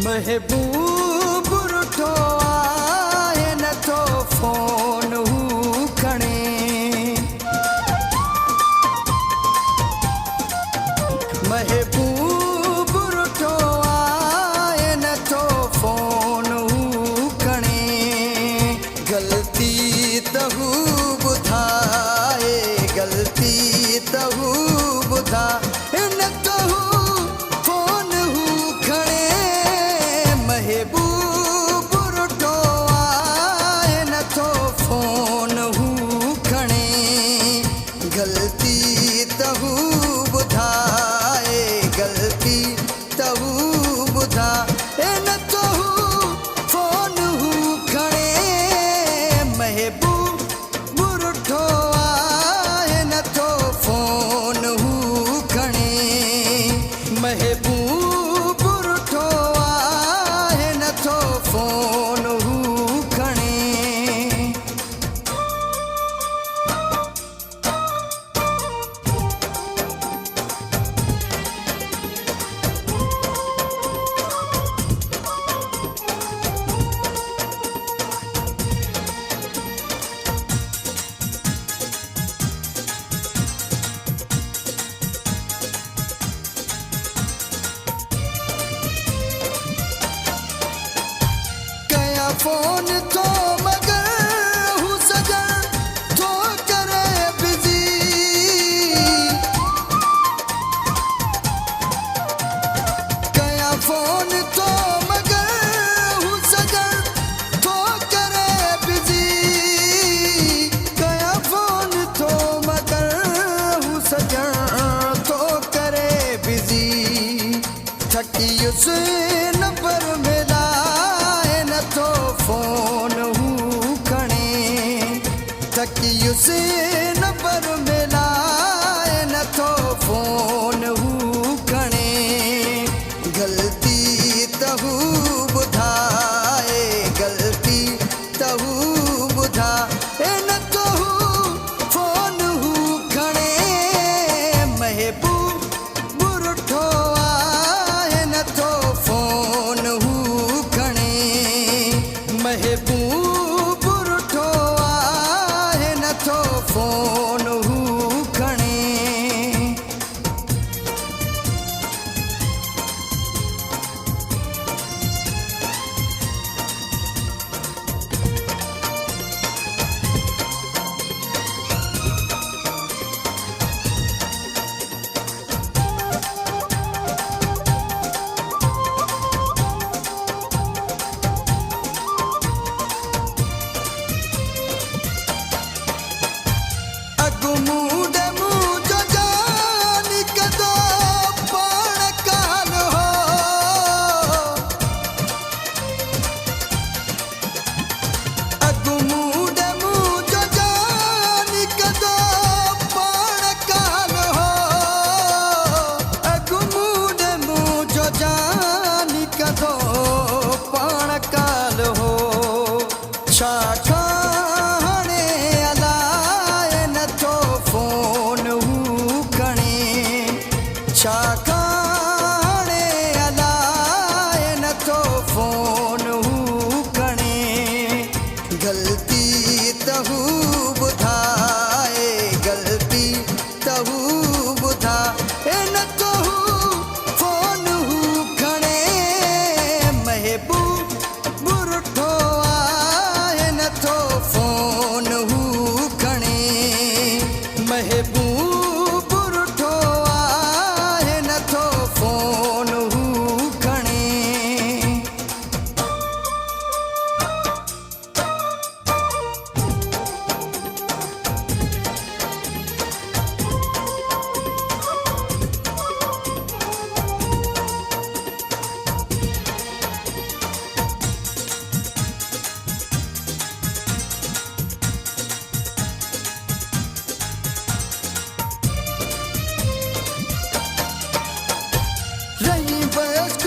महबूब रुठो आहे नथो फोन हू खणे महबूब रुठो आहे नथो फोन हू खणे ग़लती त हू ॿुधाए ग़लती त हू ॿुधाए नथो फोन हू खणे महबूब रुठो आहे नथो फोन हू खणे ग़लती त हू ॿुधाए ग़लती त हू ॿुधाए नथो फोन हू खणे महबूब रुठो आहे नथो फोन हू खणे महबूब रुठो आहे नथो फोन हू खणे फोन तो मगर हू सजन तो करे बिजी कया फोन तो मगर हू सजन तो करे बिजी कया फोन तो मगर हू सजन तो करे बिजी थकी उस नंबर मिला नथो फोन हू खणे थकी उसे नंबर मिलाए नथो फोन हू खणे ग़लती त हू ॿुधाए ग़लती त हू ॿुधाए नथो फोन हू खणे महबूब रुठो आहे नथो फोन हू खणे महबूब रुठो आहे नथो फोन हू खणे ग़लती त हू ॿुधाए ग़लती त हू ॿुधाए नथो फोन हू खणे महबूब रुठो आहे नथो फोन हू खणे महबूब रुठो आहे नथो फोन हू खणे रही बयस्क